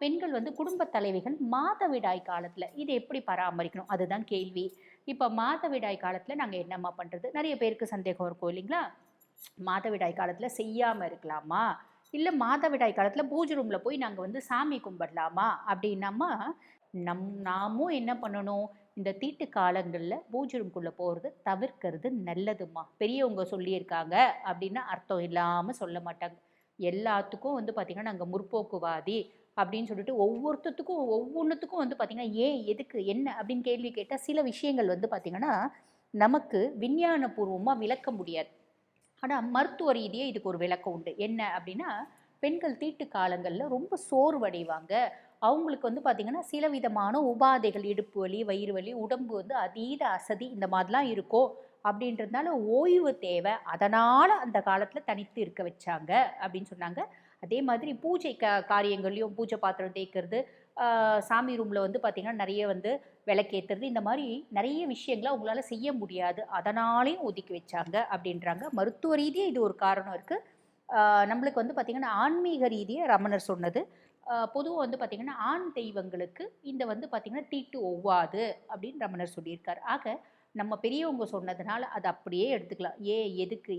பெண்கள் வந்து குடும்ப தலைவிகள் மாதவிடாய் காலத்துல இதை எப்படி பராமரிக்கணும்? அதுதான் கேள்வி. இப்ப மாதவிடாய் காலத்துல நாங்க என்னம்மா பண்றது? நெறைய பேருக்கு சந்தேகம் இருக்கும் இல்லைங்களா? மாதவிடாய் காலத்துல செய்யாம இருக்கலாமா? இல்ல மாதவிடாய் காலத்துல பூஜை ரூம்ல போய் நாங்க வந்து சாமி கும்பிடலாமா? அப்படின்னம்மா, நாமும் என்ன பண்ணணும்? இந்த தீட்டு காலங்கள்ல பூஜை ரூம்குள்ள போறத தவிர்க்கிறது நல்லதும்மா. பெரியவங்க சொல்லியிருக்காங்க அப்படின்னு அர்த்தம் இல்லாம சொல்ல மாட்டாங்க. எல்லாத்துக்கும் வந்து பார்த்தீங்கன்னா, நாங்க முற்போக்குவாதி அப்படின்னு சொல்லிட்டு ஒவ்வொருத்தத்துக்கும் ஒவ்வொன்னுத்துக்கும் வந்து பார்த்தீங்கன்னா, ஏன்? எதுக்கு? என்ன? அப்படின்னு கேள்வி கேட்டா, சில விஷயங்கள் வந்து பார்த்தீங்கன்னா, நமக்கு விஞ்ஞான பூர்வமா விளக்க முடியாது. ஆனா, மருத்துவ ரீதியா இதுக்கு ஒரு விளக்கம் உண்டு. என்ன அப்படின்னா, பெண்கள் தீட்டு காலங்கள்ல ரொம்ப சோர்வடைவாங்க. அவங்களுக்கு வந்து பார்த்தீங்கன்னா, சில விதமான உபாதைகள், இடுப்பு வலி, வயிறு வலி, உடம்பு வந்து அதீத அசதி இந்த மாதிரிலாம் இருக்கும். அப்படின்றதுனால ஓய்வு தேவை. அதனால அந்த காலத்துல தனித்து இருக்க வச்சாங்க அப்படின்னு சொன்னாங்க. அதே மாதிரி பூஜை காரியங்கள்லயும் பூஜை பாத்திரம் தேய்க்கிறது, சாமி ரூம்ல வந்து பார்த்தீங்கன்னா, நெறைய வந்து விளக்கேத்துறது, இந்த மாரி நெறைய விஷயங்கள அவங்களால செய்ய முடியாது. அதனாலேயும் ஒதுக்கி வச்சாங்க அப்படின்றாங்க. மருத்துவ ரீதியா இது ஒரு காரணம் இருக்கு. ஆ நம்மளுக்கு வந்து பார்த்தீங்கன்னா, ஆன்மீக ரீதியா ரமணர் சொன்னது. பொதுவா வந்து பார்த்தீங்கன்னா, ஆண் தெய்வங்களுக்கு இந்த வந்து பார்த்தீங்கன்னா, தீட்டு ஒவ்வாது அப்படின்னு ரமணர் சொல்லியிருக்காரு. ஆக நம்ம பெரியவங்க சொன்னதுனால அத அப்படியே எடுத்துக்கலாம். ஏன்? எதுக்கு?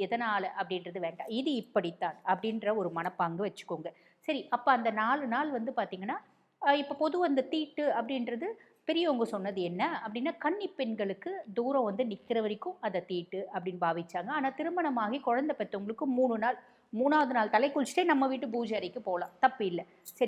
எதனால? அப்படின்றது வேண்டாம். இது இப்படித்தான் அப்படின்ற ஒரு மனப்பாங்கு வச்சுக்கோங்க. சரி, அப்ப அந்த 4 நாள் வந்து பார்த்தீங்கன்னா, இப்ப பொதுவா இந்த தீட்டு அப்படின்றது பெரியவங்க சொன்னது என்ன அப்படின்னா, கன்னி பெண்களுக்கு தூரம் வந்து நிக்கிற வரைக்கும் அத தீட்டு அப்படின்னு பாவிச்சாங்க. ஆனா திருமணமாகி குழந்தை பெத்தவங்களுக்கு 3 நாள் 3வது நாள் தலை குளிச்சுட்டே நம்ம வீட்டு பூஜை அறைக்கு போலாம். தப்பு இல்ல. சரி.